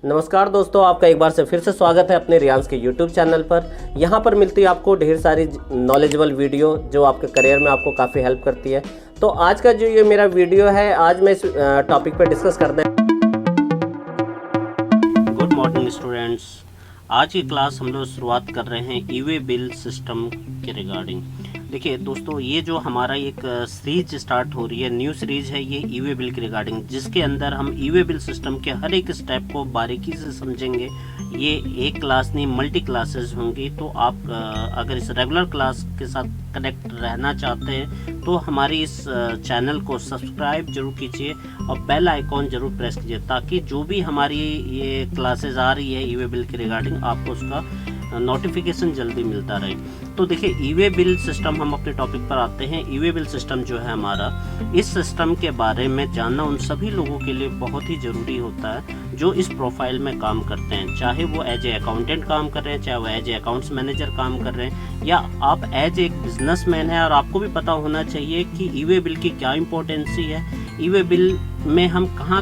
नमस्कार दोस्तों, आपका एक बार से फिर से स्वागत है अपने रियांस के यूट्यूब चैनल पर। यहाँ पर मिलती है आपको ढेर सारी नॉलेजेबल वीडियो जो आपके करियर में आपको काफ़ी हेल्प करती है। तो आज का जो ये मेरा वीडियो है, आज मैं इस टॉपिक पर डिस्कस करते हैं। Good morning students. आज की क्लास हम लोग शुरुआत कर रहे हैं ई वे बिल सिस्टम के रिगार्डिंग। देखिए दोस्तों, ये जो हमारा एक सीरीज स्टार्ट हो रही है, न्यू सीरीज है ये ई वे बिल के रिगार्डिंग, जिसके अंदर हम ई वे बिल सिस्टम के हर एक स्टेप को बारीकी से समझेंगे। ये एक क्लास नहीं, मल्टी क्लासेस होंगी। तो आप अगर इस रेगुलर क्लास के साथ कनेक्ट रहना चाहते हैं तो हमारी इस चैनल को सब्सक्राइब जरूर कीजिए और बेल आइकॉन जरूर प्रेस कीजिए, ताकि जो भी हमारी ये क्लासेस आ रही है ई वे बिल के रिगार्डिंग, आपको उसका नोटिफिकेशन जल्दी मिलता रहे। तो देखिए, ई वे बिल सिस्टम, हम अपने टॉपिक पर आते हैं। ई वे बिल सिस्टम जो है हमारा, इस सिस्टम के बारे में जानना उन सभी लोगों के लिए बहुत ही ज़रूरी होता है जो इस प्रोफाइल में काम करते हैं, चाहे वो एज ए अकाउंटेंट काम कर रहे हैं, चाहे वो एज ए अकाउंट्स मैनेजर काम कर रहे हैं, या आप एज एक बिजनेसमैन हैं। और आपको भी पता होना चाहिए कि ई वे बिल की क्या इम्पोर्टेंसी है, ई वे बिल में हम कहाँ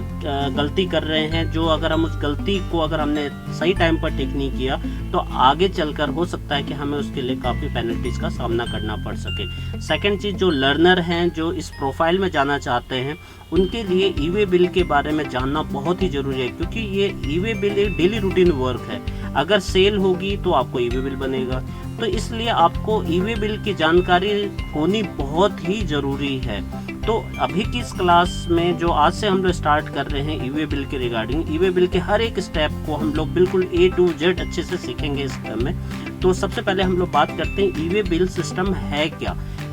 गलती कर रहे हैं, जो अगर हम उस गलती को अगर हमने सही टाइम पर ठीक नहीं किया तो आगे चलकर हो सकता है कि हमें उसके लिए काफ़ी पेनल्टीज़ का सामना करना पड़ सके। सेकंड चीज़, जो लर्नर हैं, जो इस प्रोफाइल में जाना चाहते हैं, उनके लिए ई वे बिल के बारे में जानना बहुत ही ज़रूरी है, क्योंकि ये ई वे बिल एक डेली रूटीन वर्क है। अगर सेल होगी तो आपको ई वे बिल बनेगा, तो इसलिए आपको ई वे बिल की जानकारी होनी बहुत ही ज़रूरी है। तो अभी की इस क्लास में जो आज से हम लोग स्टार्ट कर रहे हैं ई वे बिल के रिगार्डिंग, ई वे बिल के हर एक स्टेप को हम लोग बिल्कुल A to Z अच्छे से सीखेंगे इस में। तो सबसे पहले हम लोग बात करते हैं ई वे बिल सिस्टम है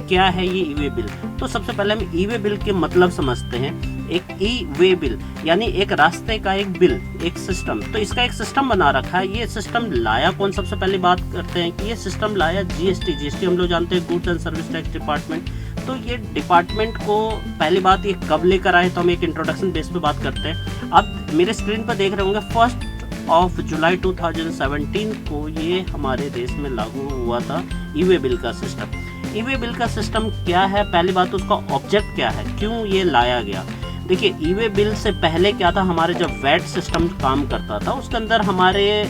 क्या है ये ई वे बिल। तो सबसे पहले हम ई वे बिल के मतलब समझते हैं। एक ई वे बिल यानी एक रास्ते का एक बिल, एक सिस्टम। तो इसका एक सिस्टम बना रखा है। ये सिस्टम लाया कौन, सबसे पहले बात करते हैं कि ये सिस्टम लाया जीएसटी हम लोग जानते हैं, goods and service tax department. तो ये डिपार्टमेंट को पहली बात ये कब लेकर आए, तो हम एक इंट्रोडक्शन बेस पे बात करते हैं। आप मेरे स्क्रीन पर देख रहे होंगे 1 जुलाई 2017 को ये हमारे देश में लागू हुआ था ई वे बिल का सिस्टम। ई वे बिल का सिस्टम क्या है, पहली बात उसका ऑब्जेक्ट क्या है, क्यों ये लाया गया। देखिए, ई वे बिल से पहले क्या था, हमारे जब वैट सिस्टम काम करता था उसके अंदर हमारे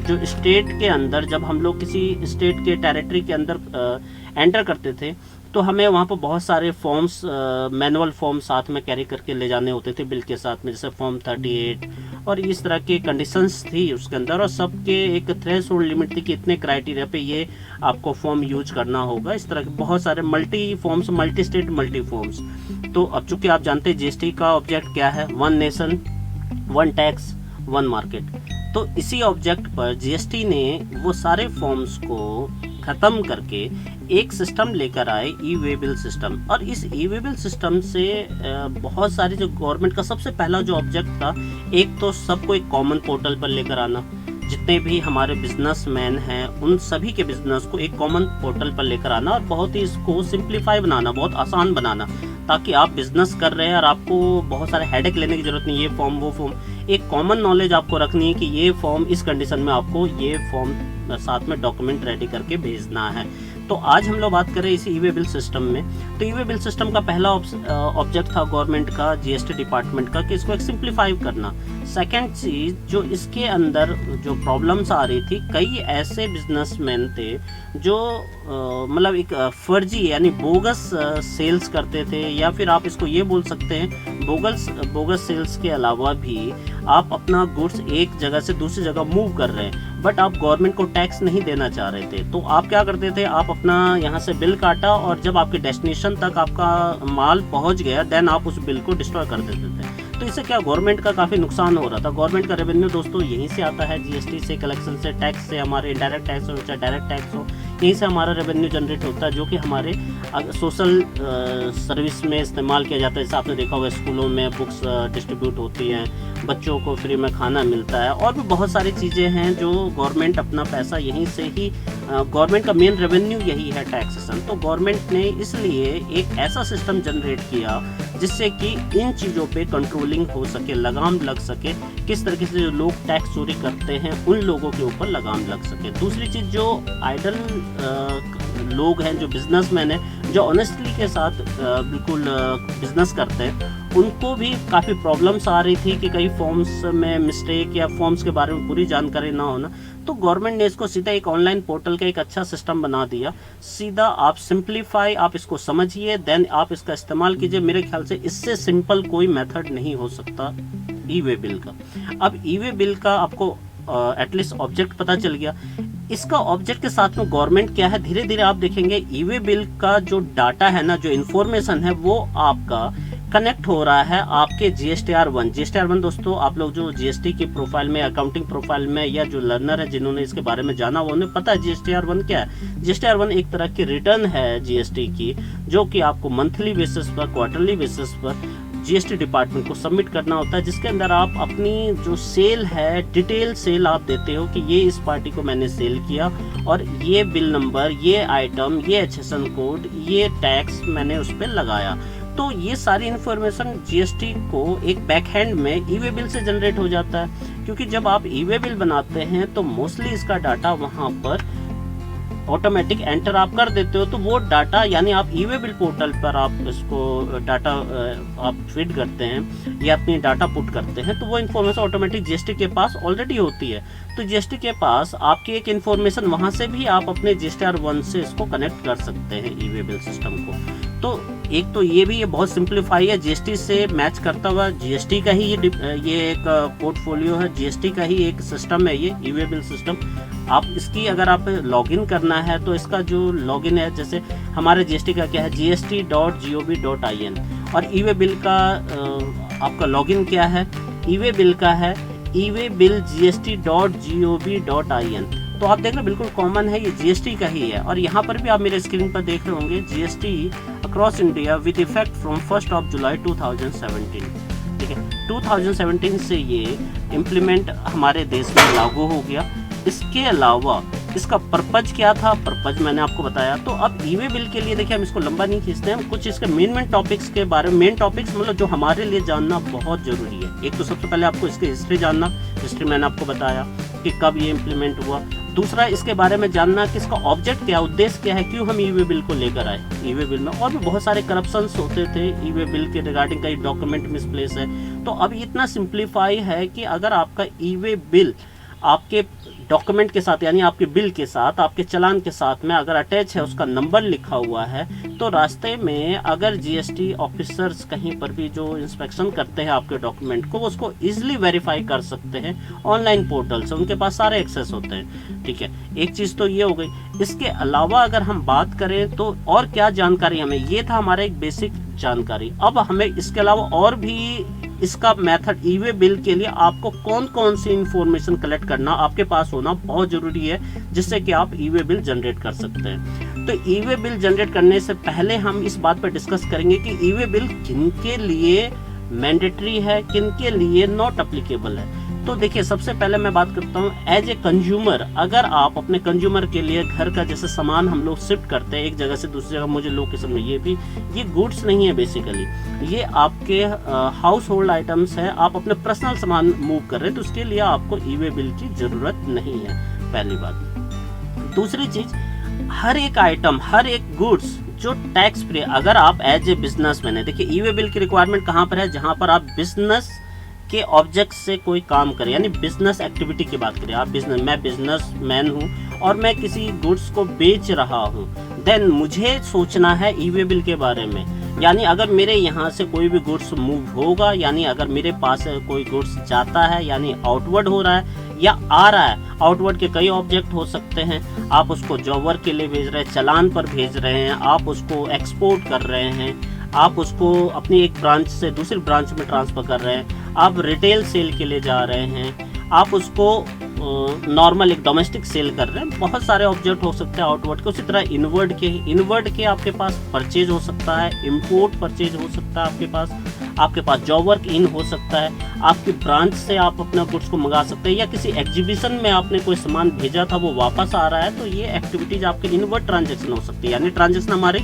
जो स्टेट के अंदर, जब हम लोग किसी स्टेट के टेरिटरी के अंदर एंटर करते थे तो हमें वहाँ पर बहुत सारे फॉर्म्स, मैनुअल फॉर्म साथ में कैरी करके ले जाने होते थे बिल के साथ में, जैसे फॉर्म 38 और इस तरह की कंडीशंस थी उसके अंदर। और सबके एक थ्रेशोल्ड लिमिट थी कि इतने क्राइटेरिया पे ये आपको फॉर्म यूज करना होगा। इस तरह के बहुत सारे multi forms, multi state multi forms. तो अब चूंकि आप जानते हैं जीएसटी का ऑब्जेक्ट क्या है, 1 नेशन 1 टैक्स 1 मार्केट। तो इसी ऑब्जेक्ट पर जीएसटी ने वो सारे फॉर्म्स को खत्म करके एक सिस्टम लेकर आए, ई वे बिल सिस्टम। और इस ई वे बिल सिस्टम से बहुत सारे जो गवर्नमेंट का सबसे पहला जो ऑब्जेक्ट था, एक तो सबको एक कॉमन पोर्टल पर लेकर आना, जितने भी हमारे बिजनेसमैन हैं उन सभी के बिजनेस को एक कॉमन पोर्टल पर लेकर आना और बहुत ही इसको सिंप्लीफाई बनाना, बहुत आसान बनाना, ताकि आप बिजनेस कर रहे हैं और आपको बहुत सारे हेडेक लेने की जरूरत नहीं। ये फॉर्म वो फॉर्म, एक कॉमन नॉलेज आपको रखनी है कि ये फॉर्म इस कंडीशन में आपको ये फॉर्म साथ में डॉक्यूमेंट रेडी करके भेजना है। तो आज हम लोग बात करें इसी ई वे बिल सिस्टम में। तो ई वे बिल सिस्टम का पहला ऑब्जेक्ट था गवर्नमेंट का, जीएसटी डिपार्टमेंट का, कि इसको एक सिंप्लीफाई करना। सेकंड चीज, जो इसके अंदर जो प्रॉब्लम्स आ रही थी, कई ऐसे बिजनेसमैन थे जो मतलब एक फर्जी यानी बोगस सेल्स करते थे, या फिर आप इसको ये बोल सकते हैं बोगस सेल्स के अलावा भी आप अपना गुड्स एक जगह से दूसरी जगह मूव कर रहे हैं, बट आप गवर्नमेंट को टैक्स नहीं देना चाह रहे थे। तो आप क्या करते थे, आप अपना यहाँ से बिल काटा और जब आपके डेस्टिनेशन तक आपका माल पहुँच गया, देन आप उस बिल को डिस्ट्रॉय कर देते थे। तो इससे क्या गवर्नमेंट का काफ़ी नुकसान हो रहा था। गवर्नमेंट का रेवेन्यू दोस्तों यहीं से आता है, जीएसटी से, कलेक्शन से, टैक्स से, हमारे इनडायरेक्ट टैक्स हो चाहे डायरेक्ट टैक्स हो, यहीं से हमारा रेवेन्यू जनरेट होता है, जो कि हमारे सोशल सर्विस में इस्तेमाल किया जाता है। जैसे आपने देखा होगा स्कूलों में बुक्स डिस्ट्रीब्यूट होती हैं, बच्चों को फ्री में खाना मिलता है, और भी बहुत सारी चीज़ें हैं जो गवर्नमेंट अपना पैसा यहीं से ही, गवर्नमेंट का मेन रेवेन्यू यही है, टैक्सेशन। तो गवर्नमेंट ने इसलिए एक ऐसा सिस्टम जनरेट किया जिससे कि इन चीज़ों पे कंट्रोलिंग हो सके, लगाम लग सके, किस तरीके से जो लोग टैक्स चोरी करते हैं उन लोगों के ऊपर लगाम लग सके। दूसरी चीज़, जो आइडल लोग हैं, जो बिजनेसमैन हैं, जो ऑनेस्टली के साथ बिल्कुल बिजनेस करते हैं, उनको भी काफ़ी प्रॉब्लम्स आ रही थी कि कई फॉर्म्स में मिस्टेक या फॉर्म्स के बारे में पूरी जानकारी ना होना। तो गवर्नमेंट ने इसको सीधा एक ऑनलाइन पोर्टल का एक अच्छा सिस्टम बना दिया। सीधा आप सिंप्लीफाई, आप इसको समझिए, देन आप इसका इस्तेमाल कीजिए। मेरे ख्याल से इससे सिंपल कोई मेथड नहीं हो सकता ई वे बिल का। अब ई वे बिल का आपको एटलीस्ट ऑब्जेक्ट पता चल गया। इसका ऑब्जेक्ट के साथ में गवर्नमेंट क्या है, धीरे धीरे आप देखेंगे ई वे बिल का जो डाटा है ना, जो इन्फॉर्मेशन है, वो आपका कनेक्ट हो रहा है आपके GSTR1। GSTR1 दोस्तों, आप लोग जो GST की प्रोफाइल में, अकाउंटिंग प्रोफाइल में, या जो लर्नर है जिन्होंने इसके बारे में जाना वो उन्हें पता है GSTR1 क्या है। GSTR1 एक तरह की रिटर्न है GST की, जो कि आपको मंथली बेसिस पर, क्वार्टरली बेसिस पर GST डिपार्टमेंट को सबमिट करना होता है, जिसके अंदर आप अपनी जो सेल है, डिटेल सेल आप देते हो कि ये इस पार्टी को मैंने सेल किया और ये बिल नंबर, ये आइटम, ये HSN कोड, ये टैक्स मैंने उस पर लगाया। तो ये सारी इन्फॉर्मेशन GST को एक बैक हैंड में ई वे बिल से जनरेट हो जाता है, क्योंकि जब आप ई वे बिल बनाते हैं तो मोस्टली इसका डाटा वहाँ पर ऑटोमेटिक एंटर आप कर देते हो। तो वो डाटा, यानी आप ई वे बिल पोर्टल पर आप इसको डाटा आप फीड करते हैं या अपनी डाटा पुट करते हैं, तो वो इन्फॉर्मेशन ऑटोमेटिक GST के पास ऑलरेडी होती है। तो GST के पास आपकी एक इन्फॉर्मेशन, वहाँ से भी आप अपने GSTR1 से इसको कनेक्ट कर सकते हैं ई वे बिल सिस्टम को। तो एक तो ये भी, ये बहुत सिंप्लीफाई है, GST से मैच करता हुआ, GST का ही ये एक पोर्टफोलियो है, GST का ही एक सिस्टम है ये ई वे बिल सिस्टम। आप इसकी अगर आप लॉगिन करना है तो इसका जो लॉगिन है, जैसे हमारे GST का क्या है, gst.gov.in, और ई वे बिल का आपका लॉगिन क्या है, ई वे बिल का है eWaybill gst.gov.in। तो आप देख रहे बिल्कुल कॉमन है, ये GST का ही है। और यहाँ पर भी आप मेरे स्क्रीन पर देख रहे होंगे GST across India with effect from 1 जुलाई 2017। ठीक है, 2017 से ये इम्प्लीमेंट हमारे देश में लागू हो गया। इसके अलावा इसका पर्पज क्या था, पर्पज मैंने आपको बताया। तो अब ई वे बिल के लिए देखिए, हम इसको लंबा नहीं खींचते हैं, हम कुछ इसके मेन टॉपिक्स के बारे में, मेन टॉपिक्स मतलब जो हमारे लिए जानना बहुत जरूरी है। एक तो सबसे पहले आपको इसकी हिस्ट्री जानना, हिस्ट्री मैंने आपको बताया कि कब ये इम्प्लीमेंट हुआ। दूसरा, इसके बारे में जानना कि इसका ऑब्जेक्ट क्या, उद्देश्य क्या है, क्यों हम ई वे बिल को लेकर आए। ई वे बिल में और भी बहुत सारे करप्शंस होते थे ई वे बिल के रिगार्डिंग, कई डॉक्यूमेंट मिसप्लेस है। तो अब इतना सिंप्लीफाई है कि अगर आपका ई वे बिल आपके डॉक्यूमेंट के साथ, यानी आपके बिल के साथ, आपके चालान के साथ में अगर अटैच है, उसका नंबर लिखा हुआ है, तो रास्ते में अगर GST ऑफिसर्स कहीं पर भी जो इंस्पेक्शन करते हैं आपके डॉक्यूमेंट को, वो उसको इजीली वेरीफाई कर सकते हैं ऑनलाइन पोर्टल से, उनके पास सारे एक्सेस होते हैं। ठीक है, एक चीज़ तो ये हो गई। इसके अलावा अगर हम बात करें तो और क्या जानकारी हमें, ये था हमारा एक बेसिक जानकारी। अब हमें इसके अलावा और भी इसका मेथड, ई वे बिल के लिए आपको कौन कौन सी इंफॉर्मेशन कलेक्ट करना आपके पास होना बहुत जरूरी है, जिससे कि आप ई वे बिल जनरेट कर सकते हैं। तो ई वे बिल जनरेट करने से पहले हम इस बात पर डिस्कस करेंगे कि ई वे बिल किन के लिए मैंडेटरी है, किन के लिए नॉट एप्लीकेबल है। तो देखिए, सबसे पहले मैं बात करता हूँ एज ए कंज्यूमर। अगर आप अपने कंज्यूमर के लिए घर का जैसे सामान हम लोग शिफ्ट करते हैं एक जगह से दूसरी जगह, मुझे लोकेशन में, ये गुड्स नहीं है बेसिकली, ये आपके हाउस होल्ड आइटम्स है, आप अपने पर्सनल सामान मूव कर रहे हैं, तो उसके लिए आपको ई वे बिल की जरूरत नहीं है, पहली बात। दूसरी चीज, हर एक आइटम, हर एक गुड्स जो टैक्स फ्री, अगर आप एज ए बिजनेसमैन है, देखिए ई वे बिल की रिक्वायरमेंट कहाँ पर है, जहाँ पर आप बिजनेस के ऑब्जेक्ट से कोई काम करें, यानी बिजनेस एक्टिविटी की बात करें। आप मैं बिजनेसमैन हूँ और मैं किसी गुड्स को बेच रहा हूँ, देन मुझे सोचना है ई वे बिल के बारे में। यानी अगर मेरे यहाँ से कोई भी गुड्स मूव होगा, यानी अगर मेरे पास कोई गुड्स जाता है, यानी आउटवर्ड हो रहा है या आ रहा है, आउटवर्ड के कई ऑब्जेक्ट हो सकते हैं। आप उसको जॉब वर्क के लिए भेज रहे हैं, चालान पर भेज रहे हैं, आप उसको एक्सपोर्ट कर रहे हैं, आप उसको अपनी एक ब्रांच से दूसरी ब्रांच में ट्रांसफ़र कर रहे हैं, आप रिटेल सेल के लिए जा रहे हैं, आप उसको नॉर्मल एक डोमेस्टिक सेल कर रहे हैं। बहुत सारे ऑब्जेक्ट हो सकते हैं आउटवर्ड के। उसी तरह इनवर्ड के आपके पास परचेज हो सकता है, इंपोर्ट परचेज हो सकता है आपके पास जॉब वर्क इन हो सकता है, आपकी ब्रांच से आप अपना गुड्स को मंगा सकते हैं, या किसी एग्जीबिशन में आपने कोई सामान भेजा था वो वापस आ रहा है, तो ये एक्टिविटीज आपके इनवर्ड ट्रांजेक्शन हो सकती है। यानी ट्रांजेक्शन हमारी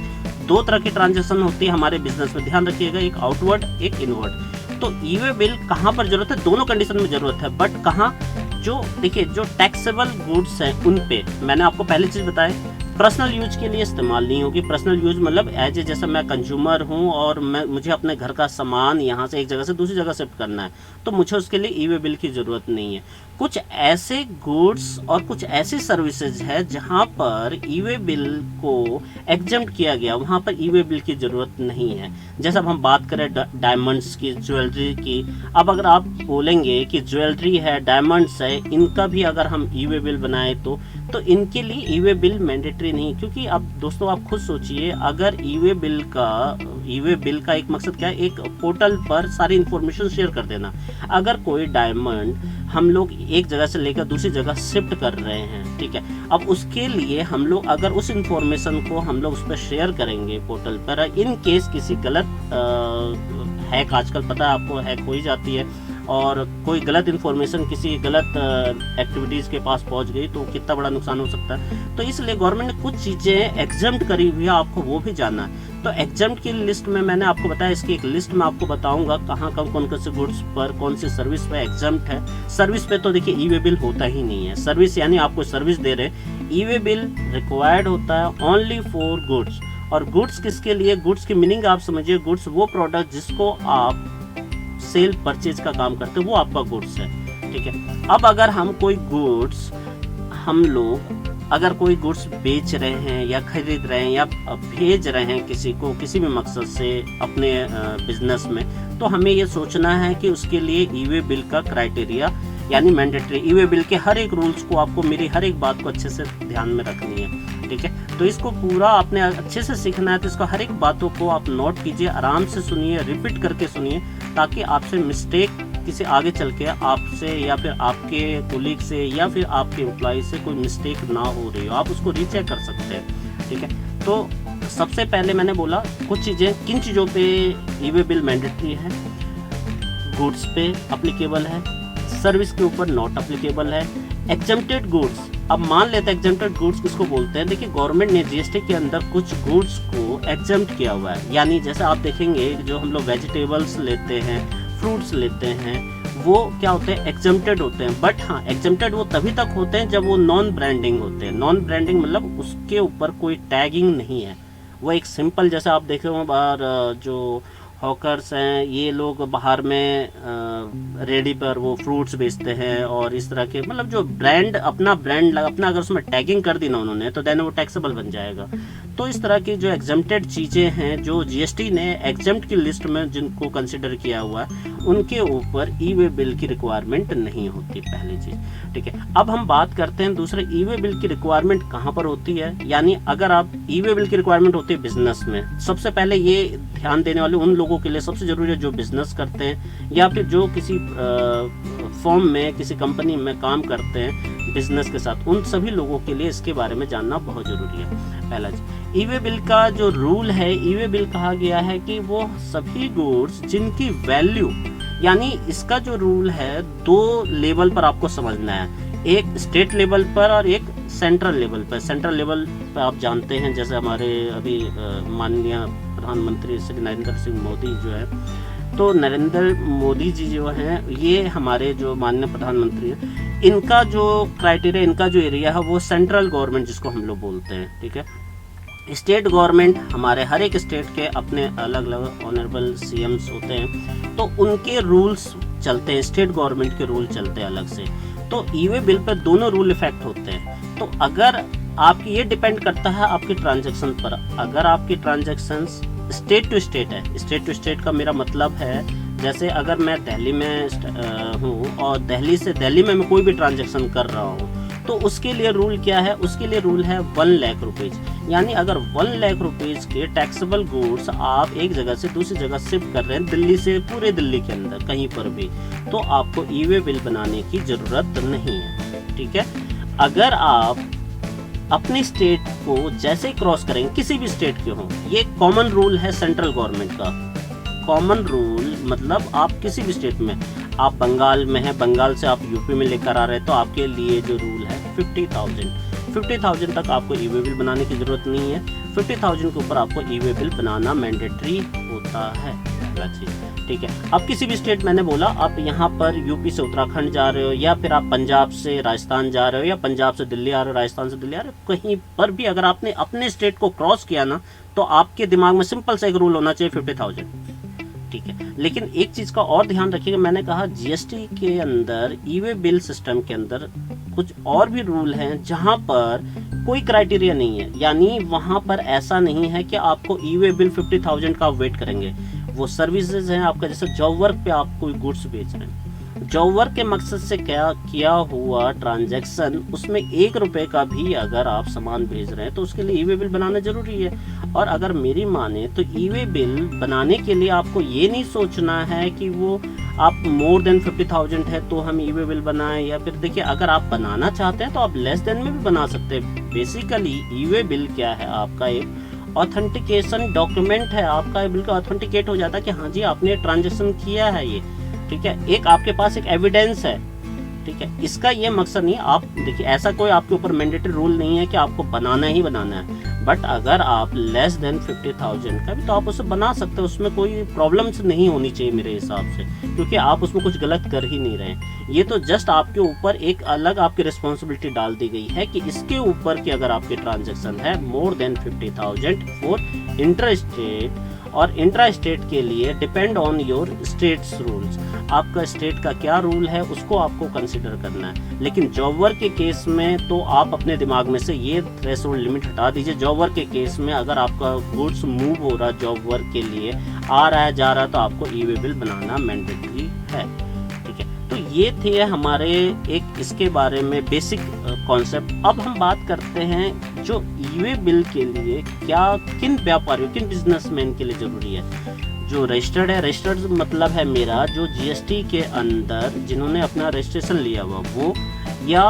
दो तरह की ट्रांजेक्शन होती है हमारे बिजनेस में, ध्यान रखिएगा, एक आउटवर्ड एक इनवर्ड। तो ई वे बिल कहाँ पर जरूरत है, दोनों कंडीशन में जरूरत है, बट कहाँ, जो देखिए जो टैक्सेबल गुड्स हैं उन पे, मैंने आपको पहली चीज बताया पर्सनल यूज के लिए इस्तेमाल नहीं होगी। पर्सनल यूज मतलब एज ए जैसा मैं कंज्यूमर हूँ और मुझे अपने घर का सामान यहाँ से एक जगह से दूसरी जगह शिफ्ट करना है, तो मुझे उसके लिए ई वे बिल की ज़रूरत नहीं है। कुछ ऐसे गुड्स और कुछ ऐसी सर्विसेज है जहाँ पर ई वे बिल को एग्जम्प्ट किया गया, वहाँ पर ई वे बिल की ज़रूरत नहीं है। जैसे अब हम बात करें डायमंड्स की, ज्वेलरी की, अब अगर आप बोलेंगे कि ज्वेलरी है, डायमंड्स है, इनका भी अगर हम ई वे बिल बनाए तो इनके लिए ई वे बिल मैंडेटरी नहीं। क्योंकि अब दोस्तों आप खुद सोचिए, अगर ई वे बिल का एक मकसद क्या है, एक पोर्टल पर सारी इंफॉर्मेशन शेयर कर देना। अगर कोई डायमंड हम लोग एक जगह से लेकर दूसरी जगह शिफ्ट कर रहे हैं, ठीक है, अब उसके लिए हम लोग अगर उस इंफॉर्मेशन को हम लोग उस पर शेयर करेंगे पोर्टल पर, इन केस किसी गलत हैक, आजकल पता है आपको, हैक हो ही जाती है, और कोई गलत इन्फॉर्मेशन किसी गलत एक्टिविटीज़ के पास पहुंच गई तो कितना बड़ा नुकसान हो सकता है। तो इसलिए गवर्नमेंट ने कुछ चीज़ें एग्जम्प्ट करी हुई है, आपको वो भी जानना है। तो एग्जम्प्ट की लिस्ट में मैंने आपको बताया, इसकी एक लिस्ट में आपको बताऊंगा कहाँ कौन से गुड्स पर, कौन सी सर्विस पे एग्जम्प्ट है। सर्विस पे तो देखिए ई वे बिल होता ही नहीं है। सर्विस यानी आपको सर्विस दे रहे, ई वे बिल रिक्वायर्ड होता है ओनली फॉर गुड्स। और गुड्स किसके लिए? गुड्स की मीनिंग आप समझिए, गुड्स वो प्रोडक्ट जिसको आप सेल परचेज का काम करते हैं, वो आपका गुड्स है, ठीक है। अब अगर हम कोई गुड्स, हम लोग अगर कोई गुड्स बेच रहे हैं या खरीद रहे हैं या भेज रहे हैं किसी को किसी भी मकसद से अपने बिजनेस में, तो हमें ये सोचना है कि उसके लिए ई वे बिल का क्राइटेरिया यानी मैंडेटरी, ई वे बिल के हर एक रूल्स को आपको, मेरी हर एक बात को अच्छे से ध्यान में रखनी है, ठीक है। तो इसको पूरा आपने अच्छे से सीखना है, तो इसको हर एक बातों को आप नोट कीजिए, आराम से सुनिए, रिपीट करके सुनिए, ताकि आपसे मिस्टेक किसी आगे चल के आपसे या फिर आपके कोलीग से या फिर आपके एम्प्लॉय से कोई मिस्टेक ना हो रही हो, आप उसको रीचेक कर सकते हैं, ठीक है। तो सबसे पहले मैंने बोला कुछ चीज़ें, किन चीज़ों पे ई वे बिल मैंडेटरी है, गुड्स पे अप्लीकेबल है, सर्विस के ऊपर नॉट अप्लीकेबल है। एग्जम्प्टेड गुड्स, अब मान लेते हैं एग्जम्प्टेड गुड्स किसको बोलते हैं। देखिए गवर्नमेंट ने जीएसटी के अंदर कुछ गुड्स को एग्जम्प्ट किया हुआ है, यानी जैसे आप देखेंगे जो हम लोग वेजिटेबल्स लेते हैं, फ्रूट्स लेते हैं, वो क्या होते हैं, एग्जम्प्टेड होते हैं। बट हाँ, एग्जम्प्टेड वो तभी तक होते हैं जब वो नॉन ब्रांडिंग होते हैं। नॉन ब्रांडिंग मतलब उसके ऊपर कोई टैगिंग नहीं है, वो एक सिंपल, जैसे आप देख रहे हो बाहर जो हॉकर्स हैं, ये लोग बाहर में रेडी पर वो फ्रूट्स बेचते हैं और इस तरह के, मतलब जो ब्रांड अपना अगर उसमें टैगिंग कर दी ना उन्होंने, तो देन वो टैक्सेबल बन जाएगा। तो इस तरह की जो एग्जम्प्टेड चीज़ें हैं, जो जीएसटी ने एग्जम्प्ट की लिस्ट में जिनको कंसिडर किया हुआ है, उनके ऊपर ई वे बिल की रिक्वायरमेंट नहीं होती, पहली चीज़, ठीक है। अब हम बात करते हैं दूसरे, ई वे बिल की रिक्वायरमेंट कहाँ पर होती है। यानी अगर आप ई वे बिल की रिक्वायरमेंट होती है बिजनेस में, सबसे पहले ये ध्यान देने वाले उन लोगों के लिए सबसे जरूरी है जो बिजनेस करते हैं या फिर जो किसी फर्म में, किसी कंपनी में काम करते हैं बिजनेस के साथ, उन सभी लोगों के लिए इसके बारे में जानना बहुत जरूरी है। पहला चीज, ई वे बिल का जो रूल है, ई वे बिल कहा गया है कि वो सभी गुड्स जिनकी वैल्यू, यानी इसका जो रूल है 2 लेवल पर आपको समझना है, एक स्टेट लेवल पर और एक सेंट्रल लेवल पर। सेंट्रल लेवल पर आप जानते हैं, जैसे हमारे अभी माननीय प्रधानमंत्री श्री नरेंद्र सिंह मोदी जो है, तो नरेंद्र मोदी जी जो हैं, ये हमारे जो माननीय प्रधानमंत्री हैं, इनका जो क्राइटेरिया, इनका जो एरिया है, वो सेंट्रल गवर्नमेंट जिसको हम लोग बोलते हैं, ठीक है। स्टेट गवर्नमेंट, हमारे हर एक स्टेट के अपने अलग अलग ऑनरेबल सीएम्स होते हैं, तो उनके रूल्स चलते हैं, स्टेट गवर्नमेंट के रूल चलते हैं अलग से। तो ई वे बिल पर दोनों रूल इफेक्ट होते हैं। तो अगर आपकी, ये डिपेंड करता है आपकी ट्रांजैक्शन पर, अगर आपकी ट्रांजैक्शंस स्टेट टू स्टेट है, स्टेट टू स्टेट का मेरा मतलब है, जैसे अगर मैं दिल्ली में हूँ और दिल्ली में मैं कोई भी ट्रांजैक्शन कर रहा हूँ, तो उसके लिए रूल क्या है, उसके लिए रूल है 1 लाख रुपीज़। यानी अगर 1 लाख रुपीज़ के टैक्सेबल गुड्स आप एक जगह से दूसरी जगह शिफ्ट कर रहे हैं, दिल्ली से पूरे दिल्ली के अंदर कहीं पर भी, तो आपको ई वे बिल बनाने की ज़रूरत नहीं है, ठीक है। अगर आप अपनी स्टेट को जैसे ही क्रॉस करेंगे, किसी भी स्टेट के हों, ये कॉमन रूल है सेंट्रल गवर्नमेंट का। कॉमन रूल मतलब आप किसी भी स्टेट में, आप बंगाल में हैं, बंगाल से आप यूपी में लेकर आ रहे हैं, तो आपके लिए जो रूल है 50,000 तक आपको ई वे बिल बनाने की ज़रूरत नहीं है। 50,000 के ऊपर आपको ई वे बिल बनाना मैंडेटरी होता है, पहला चीज़। ठीक है, अब किसी भी स्टेट, मैंने बोला आप यहाँ पर यूपी से उत्तराखंड जा रहे हो, या फिर आप पंजाब से राजस्थान जा रहे हो, या पंजाब से दिल्ली आ रहे हो, राजस्थान से दिल्ली आ रहे हो, कहीं पर भी अगर आपने अपने स्टेट को क्रॉस किया ना, तो आपके दिमाग में सिंपल सा एक रूल होना चाहिए, 50,000। ठीक है, लेकिन एक चीज़ का और ध्यान रखिएगा, मैंने कहा जीएसटी के अंदर, ई वे बिल सिस्टम के अंदर कुछ और भी रूल हैं जहां पर कोई क्राइटेरिया नहीं है, यानी वहां पर ऐसा नहीं है कि आपको ई वे बिल 50,000 का वेट करेंगे। वो सर्विसेज हैं आपका, जैसे जॉब वर्क पे आप कोई गुड्स बेच रहे हैं, जॉब वर्क के मकसद से क्या किया हुआ ट्रांजैक्शन, उसमें 1 रुपए का भी अगर आप सामान भेज रहे हैं तो उसके लिए ई वे बिल बनाना जरूरी है। और अगर मेरी माने तो ई वे बिल बनाने के लिए आपको ये नहीं सोचना है कि वो आप मोर देन 50,000 है तो हम ई वे बिल बनाएं, या फिर देखिए अगर आप बनाना चाहते हैं तो आप लेस देन में भी बना सकते हैं। बेसिकली ई वे बिल क्या है, आपका एक ऑथेंटिकेशन डॉक्यूमेंट है, आपका बिल का ऑथेंटिकेट हो जाता है कि हाँ जी आपने ट्रांजेक्शन किया है ये। ठीक है, एक आपके पास एक एविडेंस है। ठीक है, इसका ये मकसद नहीं, आप देखिए ऐसा कोई आपके ऊपर मैंडेटरी रूल नहीं है कि आपको बनाना ही बनाना है, बट अगर आप लेस देन 50,000 का भी तो आप उसे बना सकते हो, उसमें कोई प्रॉब्लम्स नहीं होनी चाहिए मेरे हिसाब से, क्योंकि आप उसमें कुछ गलत कर ही नहीं रहे। ये तो जस्ट आपके ऊपर एक अलग आपकी रिस्पॉन्सिबिलिटी डाल दी गई है कि इसके ऊपर कि अगर आपके ट्रांजेक्शन है more than 50,000 for inter state, और इंट्रा स्टेट के लिए depend on your states rules, आपका स्टेट का क्या रूल है उसको आपको कंसिडर करना है। लेकिन जॉब वर्क के केस में तो आप अपने दिमाग में से ये थ्रेशोल्ड लिमिट हटा दीजिए। जॉब वर्क के केस में अगर आपका गुड्स मूव हो रहा है जॉब वर्क के लिए, आ रहा है जा रहा है, तो आपको ई वे बिल बनाना मैंडेटरी है। ठीक है, तो ये थे हमारे एक इसके बारे में बेसिक कॉन्सेप्ट। अब हम बात करते हैं जो ई वे बिल के लिए क्या किन व्यापारियों, किन बिजनेसमैन के लिए ज़रूरी है। जो रजिस्टर्ड है, रजिस्टर्ड मतलब है मेरा जो जीएसटी के अंदर जिन्होंने अपना रजिस्ट्रेशन लिया हुआ वो, या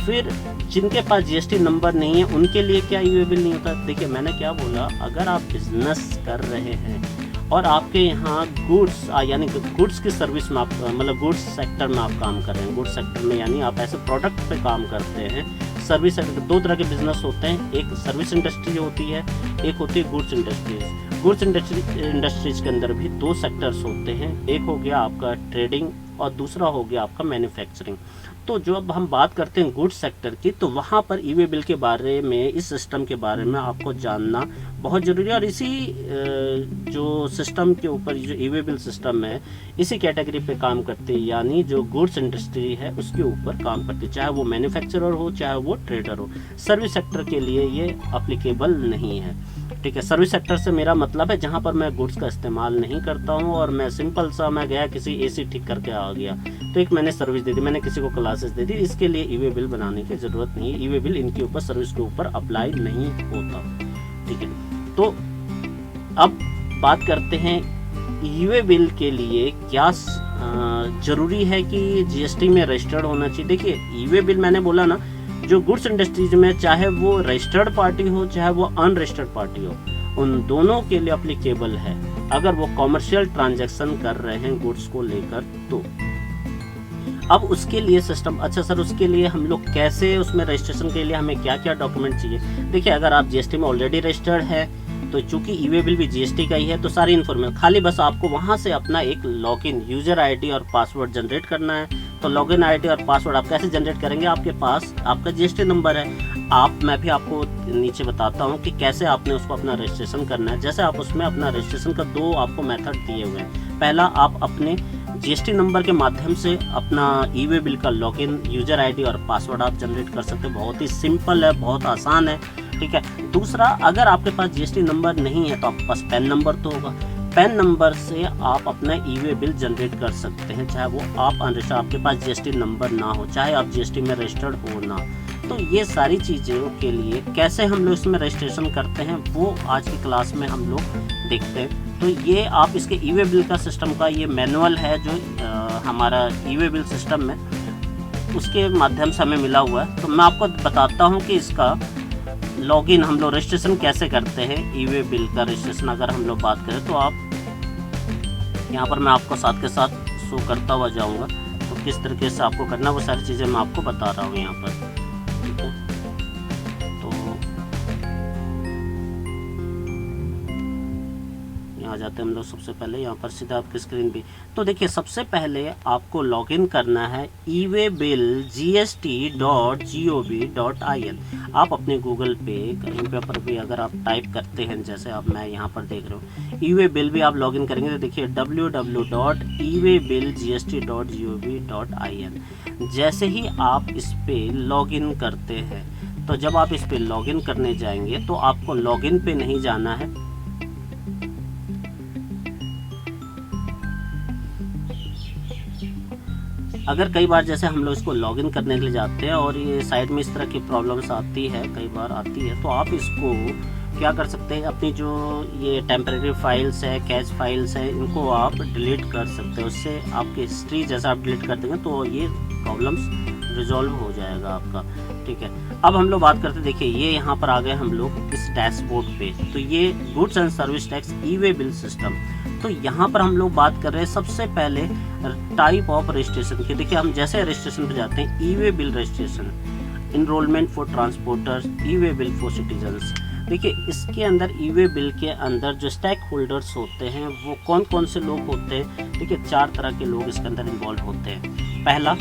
फिर जिनके पास जीएसटी नंबर नहीं है उनके लिए क्या ई वे बिल नहीं होता। देखिए मैंने क्या बोला, अगर आप बिजनेस कर रहे हैं और आपके यहाँ गुड्स यानी गुड्स की सर्विस में आप मतलब गुड्स सेक्टर में आप काम कर रहे हैं, गुड्स सेक्टर में यानी आप ऐसे प्रोडक्ट पे काम करते हैं। सर्विस सेक्टर, दो तरह के बिजनेस होते हैं, एक सर्विस इंडस्ट्री होती है, एक होती है गुड्स इंडस्ट्रीज। गुड्स इंडस्ट्रीज के अंदर भी दो सेक्टर्स होते हैं, एक हो गया आपका ट्रेडिंग और दूसरा हो गया आपका मैन्युफैक्चरिंग। तो जो अब हम बात करते हैं गुड्स सेक्टर की, तो वहाँ पर ई वे बिल के बारे में, इस सिस्टम के बारे में आपको जानना बहुत ज़रूरी है। और इसी जो सिस्टम के ऊपर जो ई वे बिल सिस्टम है, इसी कैटेगरी पे काम करती है, यानी जो गुड्स इंडस्ट्री है उसके ऊपर काम करती है, चाहे वो मैन्युफैक्चरर हो चाहे वो ट्रेडर हो। सर्विस सेक्टर के लिए ये अप्लीकेबल नहीं है। ठीक है, सर्विस सेक्टर से मेरा मतलब है जहाँ पर मैं गुड्स का इस्तेमाल नहीं करता हूँ और मैं सिंपल सा मैं गया किसी एसी ठीक करके आ गया, तो एक मैंने सर्विस दे दी, मैंने किसी को क्लासेस दे दी, इसके लिए ई वे बिल बनाने की ज़रूरत नहीं है। ई वे बिल इनके ऊपर, सर्विस के ऊपर अप्लाई नहीं होता। ठीक है, तो अब बात करते हैं ई वे बिल के लिए क्या ज़रूरी है कि जीएसटी में रजिस्टर्ड होना चाहिए। देखिए ई वे बिल मैंने बोला ना, जो गुड्स इंडस्ट्रीज में चाहे वो रजिस्टर्ड पार्टी हो चाहे वो अनरजिस्टर्ड पार्टी हो, उन दोनों के लिए अप्लीकेबल है अगर वो कॉमर्शियल ट्रांजैक्शन कर रहे हैं गुड्स को लेकर। तो अब उसके लिए सिस्टम, अच्छा सर उसके लिए हम लोग कैसे, उसमें रजिस्ट्रेशन के लिए हमें क्या क्या डॉक्यूमेंट चाहिए। देखिए अगर आप जीएसटी में ऑलरेडी रजिस्टर्ड है तो चूंकि ई वे बिल भी जीएसटी का ही है, तो सारी इन्फॉर्मेशन खाली बस आपको वहां से अपना एक लॉगिन यूजर आईडी और पासवर्ड जनरेट करना है। तो लॉगिन आईडी और पासवर्ड आप कैसे जनरेट करेंगे, आपके पास आपका जीएसटी नंबर है, मैं भी आपको नीचे बताता हूँ कि कैसे आपने उसको अपना रजिस्ट्रेशन करना है। जैसे आप उसमें अपना रजिस्ट्रेशन का दो आपको मेथड दिए हुए हैं। पहला, आप अपने जीएसटी नंबर के माध्यम से अपना ई वे बिल का लॉगिन, यूजर आईडी और पासवर्ड आप जनरेट कर सकते हो। बहुत ही सिंपल है, बहुत आसान है। ठीक है, दूसरा, अगर आपके पास जीएसटी नंबर नहीं है तो आपके पास पैन नंबर तो होगा, पैन नंबर से आप अपना ई वे बिल जनरेट कर सकते हैं, चाहे वो आप अनरजिस्टर्ड, आपके पास जीएसटी नंबर ना हो, चाहे आप जीएसटी में रजिस्टर्ड हो ना। तो ये सारी चीज़ों के लिए कैसे हम लोग इसमें रजिस्ट्रेशन करते हैं वो आज की क्लास में हम लोग देखते हैं। तो ये आप इसके ई वे बिल का सिस्टम का ये मैनुअल है जो हमारा ई वे बिल सिस्टम में उसके माध्यम से हमें मिला हुआ है। तो मैं आपको बताता हूँ कि इसका लॉगिन हम लोग रजिस्ट्रेशन कैसे करते हैं। ई वे बिल का रजिस्ट्रेशन अगर हम लोग बात करें तो आप यहाँ पर मैं आपको साथ के साथ शो करता हुआ जाऊँगा, तो किस तरीके से आपको करना वो सारी चीज़ें मैं आपको बता रहा हूँ यहाँ पर। ठीक है, तो आ जाते हैं हम लोग सबसे पहले यहाँ पर सीधा आपकी स्क्रीन पे। तो देखिए सबसे पहले आपको लॉगिन करना है ewaybillgst.gov.in। आप अपने गूगल पे कहीं पर भी अगर आप टाइप करते हैं, जैसे आप मैं यहाँ पर देख रहा हूँ ईवे बिल भी आप लॉगिन करेंगे तो देखिए www.ewaybillgst.gov.in। जैसे ही आप इस पे लॉगिन करते हैं, तो जब आप इस पे लॉगिन करने जाएंगे तो आपको लॉगिन पे नहीं जाना है, अगर कई बार जैसे हम लोग इसको लॉगिन करने के लिए जाते हैं और ये साइड में इस तरह की प्रॉब्लम्स आती है, कई बार आती है, तो आप इसको क्या कर सकते हैं, अपनी जो ये टेम्परेरी फाइल्स है, कैश फाइल्स है, इनको आप डिलीट कर सकते हैं। उससे आपकी हिस्ट्री जैसा आप डिलीट कर देंगे तो ये प्रॉब्लम्स रिजॉल्व हो जाएगा आपका। ठीक है, अब हम लोग बात करते हैं, देखिए ये यहाँ पर आ गए हम लोग इस डैशबोर्ड पे। तो ये goods and service tax e-way bill system. तो यहाँ पर हम लोग बात कर रहे हैं सबसे पहले टाइप ऑफ रजिस्ट्रेशन की। देखिए हम जैसे रजिस्ट्रेशन पे जाते हैं, e way bill registration, enrolment for transporters, e way bill for citizens. देखिए इसके अंदर ईवे बिल के अंदर जो स्टेक होल्डर्स होते हैं वो कौन कौन से लोग होते हैं। देखिए 4 तरह के लोग इसके अंदर इन्वॉल्व होते हैं। पहला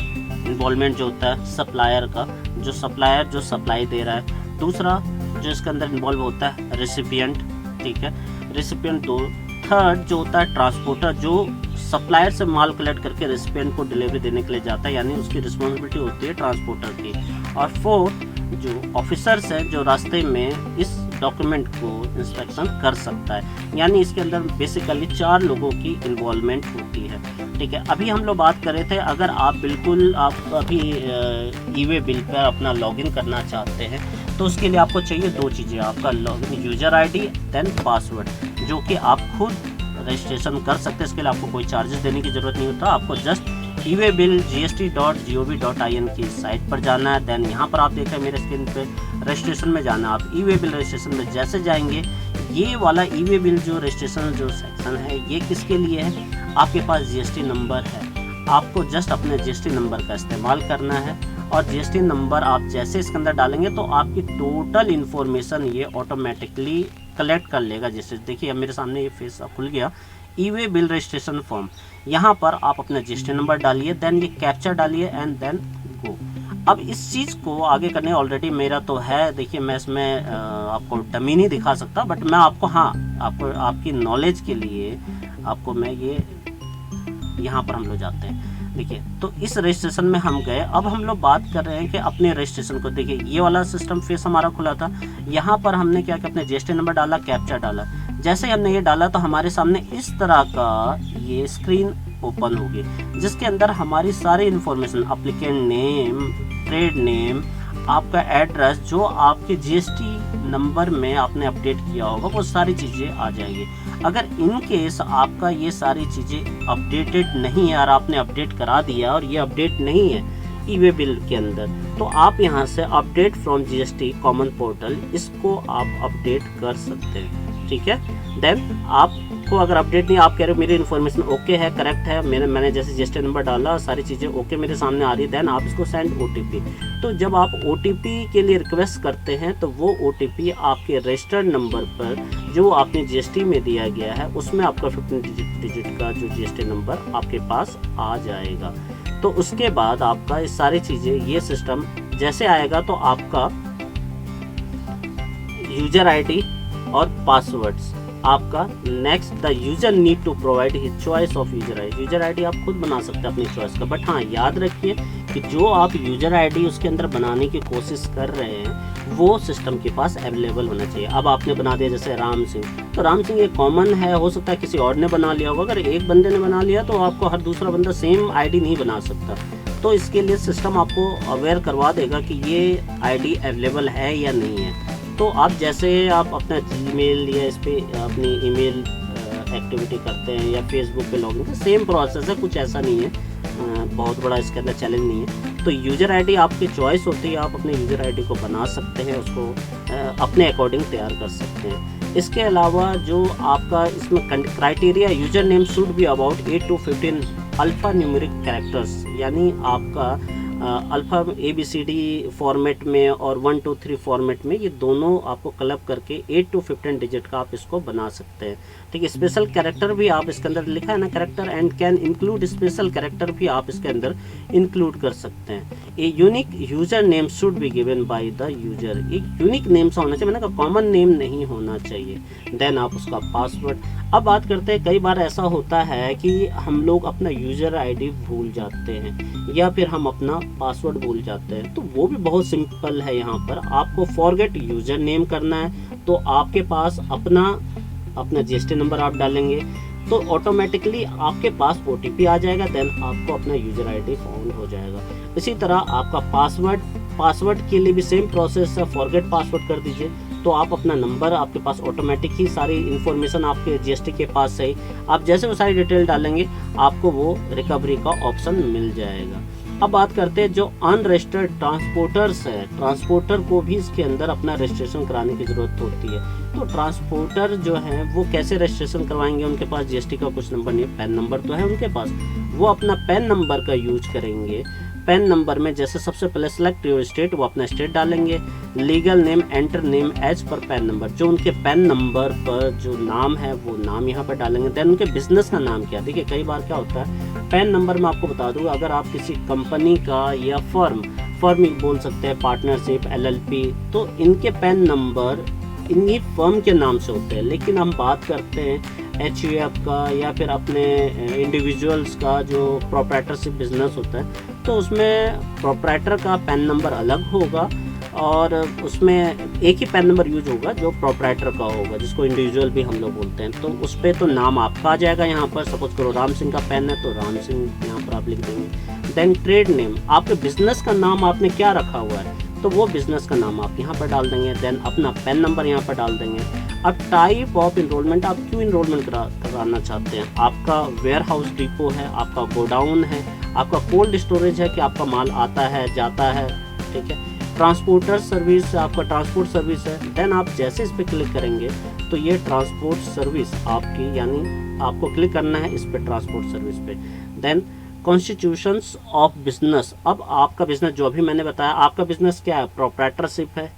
इन्वॉल्वमेंट जो होता है सप्लायर का, जो सप्लायर जो सप्लाई दे रहा है। दूसरा जो इसके अंदर इन्वॉल्व होता है रेसिपिएंट, ठीक है, रेसिपिएंट 2। थर्ड जो होता है ट्रांसपोर्टर, जो सप्लायर से माल कलेक्ट करके रेसिपिएंट को डिलीवरी देने के लिए जाता है, यानी उसकी रिस्पॉन्सिबिलिटी होती है ट्रांसपोर्टर की। और फोर्थ जो ऑफिसर्स हैं, जो रास्ते में इस डॉक्यूमेंट को इंस्पेक्शन कर सकता है। यानी इसके अंदर बेसिकली 4 लोगों की इन्वॉल्वमेंट होती है। ठीक है, अभी हम लोग बात कर रहे थे, अगर आप बिल्कुल आप अभी ईवे बिल पर अपना लॉगिन करना चाहते हैं तो उसके लिए आपको चाहिए 2 चीज़ें, आपका login user ID then password, जो कि आप खुद रजिस्ट्रेशन कर सकते हैं। इसके लिए आपको कोई चार्जेस देने की ज़रूरत नहीं होता, आपको जस्ट ewaybillgst.gov.in की साइट पर जाना है। देन यहाँ पर आप देख रहे हैं मेरे स्क्रीन पे रजिस्ट्रेशन में जाना है। आप ईवे बिल रजिस्ट्रेशन में जैसे जाएंगे, ये वाला ईवे बिल जो रजिस्ट्रेशन जो सेक्शन है ये किसके लिए है, आपके पास जीएसटी नंबर है, आपको जस्ट अपने जीएसटी नंबर का इस्तेमाल करना है। और जीएसटी नंबर आप जैसे इसके अंदर डालेंगे तो आपकी टोटल इन्फॉर्मेशन ये ऑटोमेटिकली कलेक्ट कर लेगा। जैसे देखिए अब मेरे सामने ये फेस खुल गया, ईवे बिल रजिस्ट्रेशन फॉर्म। यहाँ पर आप अपना जीएसटी नंबर डालिए, देन ये कैप्चा डालिए एंड देन गो। अब इस चीज़ को आगे करने ऑलरेडी मेरा तो है, देखिए मैं इसमें आपको डमी नहीं दिखा सकता, बट मैं आपको आपको आपकी नॉलेज के लिए आपको मैं ये यहाँ पर हम लोग जाते हैं। देखिए तो इस रजिस्ट्रेशन में हम गए। अब हम लोग बात कर रहे हैं कि अपने रजिस्ट्रेशन को, देखिए ये वाला सिस्टम फेस हमारा खुला था। यहाँ पर हमने क्या किया, अपने जीएसटी नंबर डाला, कैप्चा डाला। जैसे ही हमने ये डाला तो हमारे सामने इस तरह का ये स्क्रीन ओपन होगी, जिसके अंदर हमारी सारी information, applicant name, trade name, आपका एड्रेस, जो आपके जीएसटी नंबर में आपने अपडेट किया होगा, वो सारी चीज़ें आ जाएगी। अगर इन केस आपका ये सारी चीज़ें अपडेटेड नहीं है और आपने अपडेट करा दिया और ये अपडेट नहीं है ईवे बिल के अंदर, तो आप यहाँ से update from GST common portal, इसको आप अपडेट कर सकते हैं। ठीक है, देन आपको अगर अपडेट नहीं, आप कह रहे हो मेरी इन्फॉर्मेशन ओके है, करेक्ट है, मैंने जैसे जीएसटी नंबर डाला, सारी चीज़ें ओके मेरे सामने आ रही, देन आप इसको सेंड ओटीपी। तो जब आप ओटीपी के लिए रिक्वेस्ट करते हैं तो वो ओटीपी आपके रजिस्टर्ड नंबर पर जो आपने जीएसटी में दिया गया है, उसमें आपका 15 डिजिट का जो जीएसटी नंबर आपके पास आ जाएगा। तो उसके बाद आपका ये सारी चीज़ें, ये सिस्टम जैसे आएगा तो आपका यूजर आईडी और पासवर्ड्स आपका next, the user need to provide his choice of user ID. User ID आप खुद बना सकते हैं अपनी चॉइस का, बट हाँ याद रखिए कि जो आप यूजर आईडी उसके अंदर बनाने की कोशिश कर रहे हैं वो सिस्टम के पास अवेलेबल होना चाहिए। अब आपने बना दिया जैसे राम सिंह, तो राम सिंह एक कॉमन है, हो सकता है किसी और ने बना लिया होगा। अगर एक बंदे ने बना लिया तो आपको हर दूसरा बंदा सेम आईडी नहीं बना सकता, तो इसके लिए सिस्टम आपको अवेयर करवा देगा कि ये आईडी अवेलेबल है या नहीं है। तो आप जैसे आप अपना जीमेल या इस पे अपनी ईमेल एक्टिविटी करते हैं या फेसबुक पे लॉगिन करते हैं, सेम प्रोसेस है, कुछ ऐसा नहीं है, बहुत बड़ा इसके अंदर चैलेंज नहीं है। तो यूज़र आईडी आपकी चॉइस होती है, आप अपने यूज़र आईडी को बना सकते हैं, उसको अपने अकॉर्डिंग तैयार कर सकते हैं। इसके अलावा जो आपका इसमें criteria, user name should be about 8 to 15 alpha numeric characters, यानी आपका अल्फ़ा ABCD फॉर्मेट में और 1 2 3 फॉर्मेट में, ये दोनों आपको क्लब करके 8 to 15 डिजिट का आप इसको बना सकते हैं। ठीक है। स्पेशल कैरेक्टर भी आप इसके अंदर लिखा है ना, character and can include special character भी आप इसके अंदर इंक्लूड कर सकते हैं। A unique user name should be given by the user, एक यूनिक नेम सा होना चाहिए, मैंने कहा कॉमन नेम नहीं होना चाहिए। देन आप उसका पासवर्ड। अब बात करते हैं, कई बार ऐसा होता है कि हम लोग अपना यूजर आईडी भूल जाते हैं या फिर हम अपना पासवर्ड भूल जाते हैं, तो वो भी बहुत सिंपल है। यहाँ पर आपको फॉरगेट यूजर नेम करना है, तो आपके पास अपना जीएसटी नंबर आप डालेंगे तो ऑटोमेटिकली आपके पास OTP आ जाएगा। देन आपको अपना यूजर आईडी फाउंड हो जाएगा। इसी तरह आपका पासवर्ड के लिए भी सेम प्रोसेस है, फॉरगेट पासवर्ड कर दीजिए तो आप अपना नंबर, आपके पास ऑटोमेटिक ही सारी इन्फॉर्मेशन आपके जीएसटी के पास है, आप जैसे वो सारी डिटेल डालेंगे आपको वो रिकवरी का ऑप्शन मिल जाएगा। अब बात करते हैं जो अनरजिस्टर्ड ट्रांसपोर्टर्स है, ट्रांसपोर्टर को भी इसके अंदर अपना रजिस्ट्रेशन कराने की ज़रूरत होती है। तो ट्रांसपोर्टर जो है वो कैसे रजिस्ट्रेशन करवाएंगे, उनके पास जीएसटी का कुछ नंबर नहीं है, पैन नंबर तो है उनके पास, वो अपना पैन नंबर का यूज करेंगे। पैन नंबर में जैसे सबसे पहले सेलेक्ट योर स्टेट, वो अपना स्टेट डालेंगे, legal name enter name as per PAN number, जो उनके पैन नंबर पर जो नाम है वो नाम यहाँ पर डालेंगे। देन उनके बिजनेस का नाम क्या, देखिए कई बार क्या होता है पैन नंबर में आपको बता दूँ, अगर आप किसी कंपनी का या फर्म बोल सकते हैं, पार्टनरशिप LLP, तो इनके पैन नंबर इन्हीं फर्म के नाम से होते हैं। लेकिन हम बात करते हैं HUF का या फिर अपने इंडिविजुअल्स का जो प्रोप्राइटरशिप बिजनेस होता है, तो उसमें प्रोप्राइटर का पैन नंबर अलग होगा और उसमें एक ही पैन नंबर यूज होगा जो प्रोप्राइटर का होगा, जिसको इंडिविजुअल भी हम लोग बोलते हैं। तो उस पर तो नाम आपका आ जाएगा। यहाँ पर सपोज करो राम सिंह का पैन है तो राम सिंह यहाँ पर आप लिख देंगे। देन ट्रेड नेम, आपके बिजनेस का नाम आपने क्या रखा हुआ है तो वो बिजनेस का नाम आप यहाँ पर डाल देंगे। देन अपना पैन नंबर यहाँ पर डाल देंगे। अब टाइप ऑफ इनरोलमेंट, आप क्यों इनरोलमेंट कराना चाहते हैं, आपका वेयर हाउस डिपो है, आपका गोडाउन है, आपका कोल्ड स्टोरेज है कि आपका माल आता है जाता है, ठीक है। ट्रांसपोर्टर सर्विस, आपका ट्रांसपोर्ट सर्विस है। देन आप जैसे इस पर क्लिक करेंगे तो ये ट्रांसपोर्ट सर्विस आपकी, यानी आपको क्लिक करना है इस पर ट्रांसपोर्ट सर्विस पे। देन कॉन्स्टिट्यूशंस ऑफ बिजनेस, अब आपका बिजनेस जो अभी मैंने बताया, आपका बिजनेस क्या है, प्रोप्राइटरशिप है,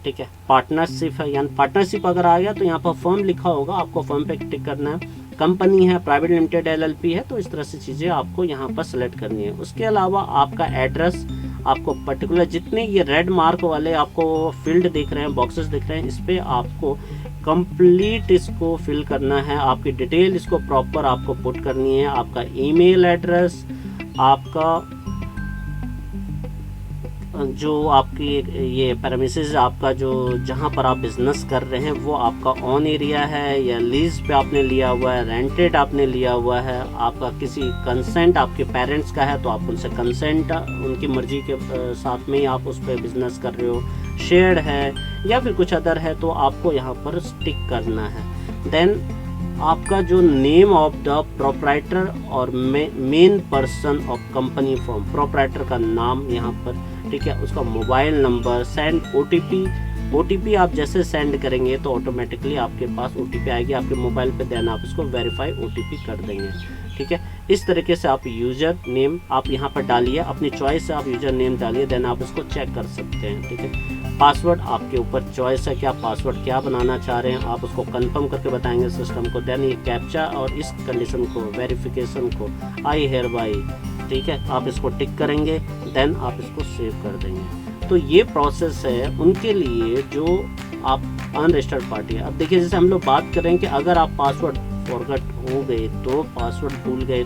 ठीक है, पार्टनरशिप है, यानी पार्टनरशिप अगर आ गया तो यहाँ पर फर्म लिखा होगा, आपको फर्म पे टिक करना है। कंपनी है, प्राइवेट लिमिटेड LLP है, तो इस तरह से चीज़ें आपको यहाँ पर सेलेक्ट करनी है। उसके अलावा आपका एड्रेस, आपको पर्टिकुलर जितने ये रेड मार्क वाले आपको फील्ड दिख रहे हैं, बॉक्सेस दिख रहे हैं, इस पर आपको कंप्लीट इसको फिल करना है। आपकी डिटेल इसको प्रॉपर आपको पुट करनी है। आपका ईमेल एड्रेस, आपका जो आपकी ये प्रेमिसेस, आपका जो जहाँ पर आप बिजनेस कर रहे हैं वो आपका ऑन एरिया है या लीज पे आपने लिया हुआ है, रेंटेड आपने लिया हुआ है, आपका किसी कंसेंट आपके पेरेंट्स का है तो आप उनसे कंसेंट उनकी मर्जी के साथ में ही आप उस पर बिजनेस कर रहे हो, शेयर्ड है या फिर कुछ अदर है तो आपको यहाँ पर स्टिक करना है। देन आपका जो नेम ऑफ द प्रोप्राइटर और main person of company firm, proprietor का नाम यहाँ पर, ठीक है, उसका मोबाइल नंबर, सेंड OTP आप जैसे सेंड करेंगे तो ऑटोमेटिकली आपके पास OTP आएगी आपके मोबाइल पे। देन आप उसको वेरीफाई OTP कर देंगे, ठीक है। इस तरीके से आप यूज़र नेम आप यहाँ पर डालिए, अपनी चॉइस से आप यूज़र नेम डालिए, देन आप उसको चेक कर सकते हैं, ठीक है। पासवर्ड आपके ऊपर चॉइस है कि आप पासवर्ड क्या बनाना चाह रहे हैं, आप उसको कंफर्म करके बताएंगे सिस्टम को। देन ये कैप्चा और इस कंडीशन को, वेरिफिकेशन को, आई हेयर बाई, ठीक है, आप इसको टिक करेंगे, देन आप इसको सेव कर देंगे। तो ये प्रोसेस है उनके लिए जो आप अनरजिस्टर्ड पार्टी है। अब देखिए जैसे हम लोग बात कर रहे हैं कि अगर आप पासवर्ड फॉरगेट हो गए तो, पासवर्ड भूल गए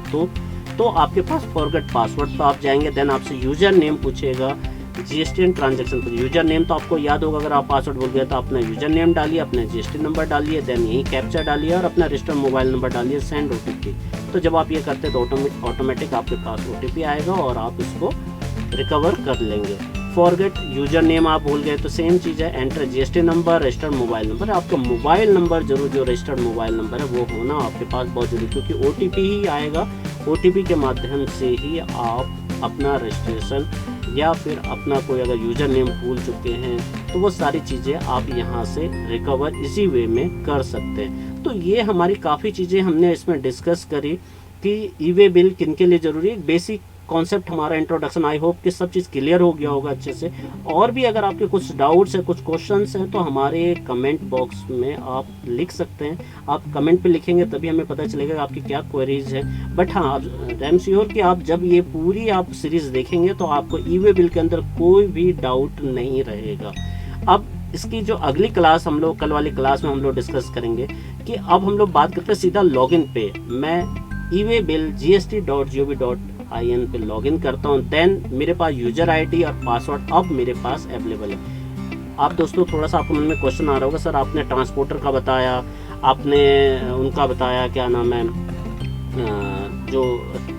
तो आपके पास फॉरगेट पासवर्ड पर आप जाएंगे। देन आपसे यूजर नेम पूछेगा, GST एंड ट्रांजेक्शन पर यूजर नेम तो आपको याद होगा, अगर आप पासवर्ड भूल गए तो अपना यूजर नेम डालिए, अपना GST नंबर डालिए, देन यही कैप्चा डालिए और अपना रजिस्टर्ड मोबाइल नंबर डालिए, सेंड OTP। तो जब आप ये करते हैं तो ऑटोमेटिक आपके पास OTP आएगा और आप इसको रिकवर कर लेंगे। फॉरगेट यूजर नेम आप भूल गए तो सेम चीज़ है, enter GST number, registered mobile number. आपका मोबाइल नंबर जरूर, जो रजिस्टर्ड मोबाइल नंबर है वो होना आपके पास बहुत जरूरी, क्योंकि OTP ही आएगा, OTP के माध्यम से ही आप अपना रजिस्ट्रेशन या फिर अपना कोई अगर यूजर नेम भूल चुके हैं तो वो सारी चीज़ें आप यहाँ से रिकवर इसी वे में कर सकते हैं। तो ये हमारी काफ़ी चीज़ें हमने इसमें डिस्कस करी कि ई-वे बिल किन के लिए ज़रूरी है, बेसिक कॉन्सेप्ट हमारा इंट्रोडक्शन, आई होप कि सब चीज़ क्लियर हो गया होगा अच्छे से। और भी अगर आपके कुछ डाउट्स हैं, कुछ क्वेश्चंस हैं, तो हमारे कमेंट बॉक्स में आप लिख सकते हैं। आप कमेंट पे लिखेंगे तभी हमें पता चलेगा कि आपकी क्या क्वेरीज है। बट हाँ, आई एम श्योर कि आप जब ये पूरी आप सीरीज़ देखेंगे तो आपको ई-वे बिल के अंदर कोई भी डाउट नहीं रहेगा। अब इसकी जो अगली क्लास हम लोग, कल वाली क्लास में हम लोग डिस्कस करेंगे कि अब हम लोग बात करते हैं सीधा लॉगिन पे। मैं ई-वे बिल gst.gov.in पे लॉगिन करता हूँ, देन मेरे पास यूजर आईडी और पासवर्ड अब मेरे पास अवेलेबल है। आप दोस्तों थोड़ा सा आपको मन में क्वेश्चन आ रहा होगा, सर आपने ट्रांसपोर्टर का बताया, आपने उनका बताया, क्या नाम है, जो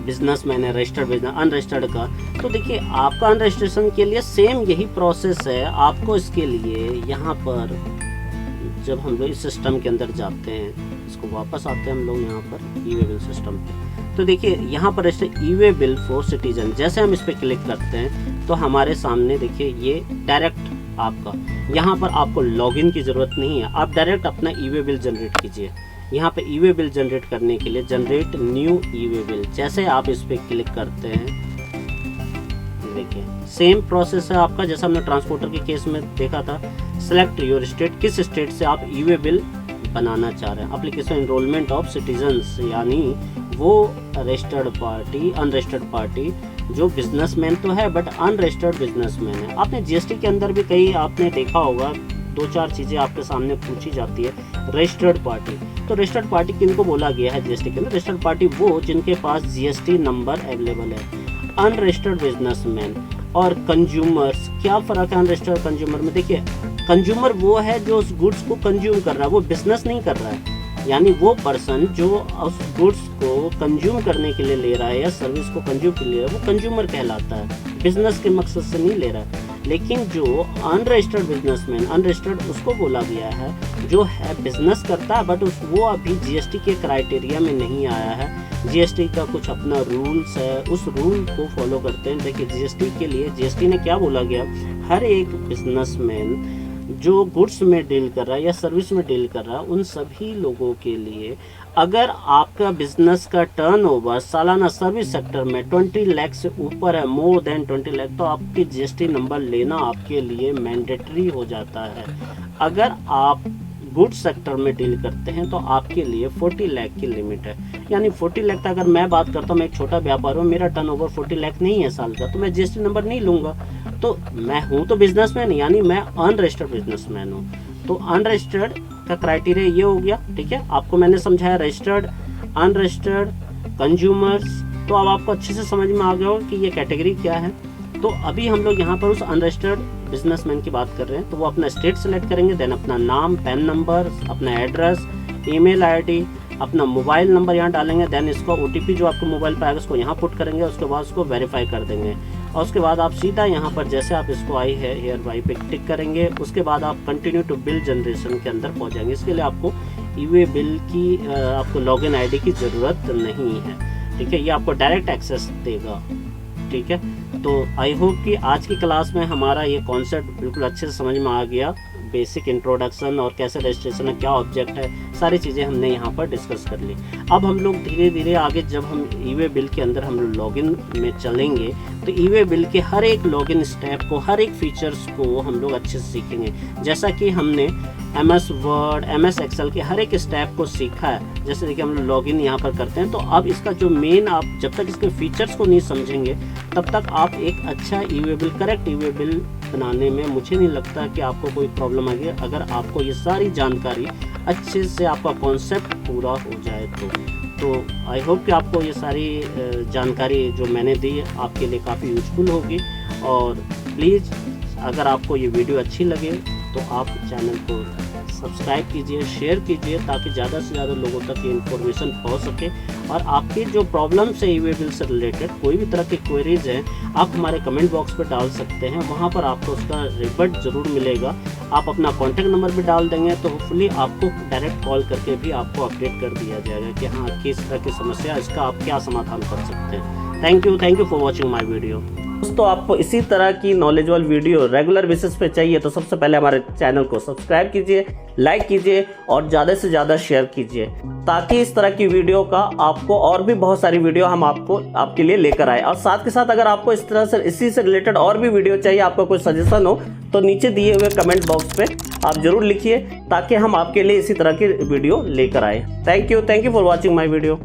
बिजनेसमैन है, रजिस्टर्ड बिजनेस, अनरजिस्टर्ड का। तो देखिए आपका अनरजिस्ट्रेशन के लिए सेम यही प्रोसेस है। आपको इसके लिए यहाँ पर जब हम लोग इस सिस्टम के अंदर जाते हैं, इसको वापस आते हैं हम लोग यहाँ पर ई-वे बिल सिस्टम पे, तो देखिए यहाँ पर register e-way bill for citizen, जैसे हम इस पर क्लिक करते हैं तो हमारे सामने देखिए ये डायरेक्ट आपका, यहाँ पर आपको लॉगिन की ज़रूरत नहीं है। आप डायरेक्ट अपना ई-वे बिल जनरेट कीजिए। यहाँ पे ई-वे बिल जनरेट करने के लिए जनरेट न्यू ई-वे बिल, जैसे आप इस पर क्लिक करते हैं, देखिए सेम प्रोसेस है आपका जैसा हमने ट्रांसपोर्टर के केस में देखा था। सेलेक्ट योर स्टेट, किस स्टेट से आप ई-वे बिल बनाना चाह रहे हैं। एप्लीकेशन एनरोलमेंट ऑफ सिटीजन्स, यानी वो रजिस्टर्ड पार्टी, अनरजिस्टर्ड पार्टी जो बिजनेसमैन तो है बट अनरजिस्टर्ड बिजनेसमैन है। आपने जीएसटी के अंदर भी कई आपने देखा होगा, 2-4 चीज़ें आपके सामने पूछी जाती है। रजिस्टर्ड पार्टी, तो रजिस्टर्ड पार्टी किनको बोला गया है जीएसटी के अंदर? रजिस्टर्ड पार्टी वो जिनके पास जीएसटी नंबर अवेलेबल है। अनरजिस्टर्ड बिजनेसमैन और कंज्यूमर्स, क्या फ़र्क है अनरजिस्टर्ड कंज्यूमर में? देखिए कंज्यूमर वो है जो उस गुड्स को कंज्यूम कर रहा है, वो बिजनेस नहीं कर रहा है। यानी वो पर्सन जो उस गुड्स को कंज्यूम करने के लिए ले रहा है या सर्विस को कंज्यूम के लिए, वो कंज्यूमर कहलाता है, बिजनेस के मकसद से नहीं ले रहा है। लेकिन जो अनरजिस्टर्ड बिजनेसमैन, अनरजिस्टर्ड उसको बोला गया है जो है बिजनेस करता है बट वो अभी जीएसटी के क्राइटेरिया में नहीं आया है। जीएसटी का कुछ अपना रूल्स है, उस रूल को फॉलो करते हैं। देखिए जीएसटी के लिए, जीएसटी ने क्या बोला गया, हर एक बिजनेसमैन जो गुड्स में डील कर रहा है या सर्विस में डील कर रहा है, उन सभी लोगों के लिए अगर आपका बिजनेस का टर्नओवर सालाना सर्विस सेक्टर में 20 लाख से ऊपर है, मोर देन 20 लाख, तो आपकी जीएसटी नंबर लेना आपके लिए मैंडेटरी हो जाता है। अगर आप गुड सेक्टर में डील करते हैं तो आपके लिए 40 लाख की लिमिट है। यानी 40 लाख, अगर मैं बात करता हूँ, मैं एक छोटा व्यापार हूँ, मेरा टर्नओवर 40 लाख नहीं है साल का, तो मैं जीएसटी नंबर नहीं लूँगा। तो मैं हूँ तो बिजनेसमैन, यानी मैं अनरजिस्टर्ड बिजनेसमैन हूँ। तो अनरजिस्टर्ड का क्राइटेरिया ये हो गया, ठीक है। आपको मैंने समझाया रजिस्टर्ड, अनरजिस्टर्ड, कंज्यूमर्स, तो अब आपको अच्छे से समझ में आ गया होगा कि ये कैटेगरी क्या है। तो अभी हम लोग यहाँ पर उस अनरजिस्टर्ड बिजनेसमैन की बात कर रहे हैं। तो वो अपना स्टेट सेलेक्ट करेंगे, देन अपना नाम, पैन नंबर, अपना एड्रेस, ईमेल आईडी, अपना मोबाइल नंबर यहाँ डालेंगे, देन इसको ओटीपी जो आपको मोबाइल पर आएगा उसको यहाँ पुट करेंगे, उसके बाद उसको वेरीफाई कर देंगे। और उसके बाद आप सीधा यहाँ पर जैसे आप इसको आई है हेयर वाई पे टिक करेंगे, उसके बाद आप कंटिन्यू टू बिल जनरेशन के अंदर पहुँच जाएंगे। इसके लिए आपको ई-वे बिल की आपको लॉगिन आईडी की ज़रूरत नहीं है, ठीक है। ये आपको डायरेक्ट एक्सेस देगा, ठीक है। तो आई होप कि आज की क्लास में हमारा ये कॉन्सेप्ट बिल्कुल अच्छे से समझ में आ गया। बेसिक इंट्रोडक्शन और कैसे रजिस्ट्रेशन है, क्या ऑब्जेक्ट है, सारी चीज़ें हमने यहाँ पर डिस्कस कर ली। अब हम लोग धीरे धीरे आगे जब हम ई-वे बिल के अंदर हम लोग लॉगिन में चलेंगे तो ई-वे बिल के हर एक लॉगिन स्टेप को, हर एक फीचर्स को हम लोग अच्छे से सीखेंगे। जैसा कि हमने MS वर्ड, MS एक्सेल के हर एक स्टेप को सीखा है। जैसे देखिए हम लोग लॉगिन यहाँ पर करते हैं, तो अब इसका जो मेन, आप जब तक इसके फीचर्स को नहीं समझेंगे तब तक आप एक अच्छा e-way bill, correct e-way bill बनाने में मुझे नहीं लगता कि आपको कोई प्रॉब्लम आएगी, अगर आपको ये सारी जानकारी अच्छे से, आपका कॉन्सेप्ट पूरा हो जाए तो आई होप कि आपको ये सारी जानकारी जो मैंने दी आपके लिए काफ़ी यूजफुल होगी। और प्लीज़ अगर आपको ये वीडियो अच्छी लगे तो आप चैनल को सब्सक्राइब कीजिए, शेयर कीजिए, ताकि ज़्यादा से ज़्यादा लोगों तक ये इन्फॉर्मेशन पहुंच सके। और आपकी जो प्रॉब्लम्स है ई-वे बिल से रिलेटेड, कोई भी तरह की क्वेरीज हैं, आप हमारे कमेंट बॉक्स पर डाल सकते हैं, वहां पर आपको उसका रिजल्ट ज़रूर मिलेगा। आप अपना कॉन्टैक्ट नंबर भी डाल देंगे तो होपफुली आपको डायरेक्ट कॉल करके भी आपको अपडेट कर दिया जाएगा कि हाँ किस तरह की समस्या, इसका आप क्या समाधान कर सकते हैं। Thank you for watching my video. दोस्तों आपको इसी तरह की नॉलेजेबल वीडियो रेगुलर बेसिस पे चाहिए तो सबसे पहले हमारे चैनल को सब्सक्राइब कीजिए, लाइक कीजिए और ज़्यादा से ज़्यादा शेयर कीजिए, ताकि इस तरह की वीडियो का आपको और भी बहुत सारी वीडियो हम आपके लिए लेकर आए। और साथ के साथ अगर आपको इस तरह से इसी से रिलेटेड और भी वीडियो चाहिए, आपका कोई सजेशन हो तो नीचे दिए हुए कमेंट बॉक्स पे आप जरूर लिखिए, ताकि हम आपके लिए इसी तरह की वीडियो लेकर आए। Thank you for watching my video.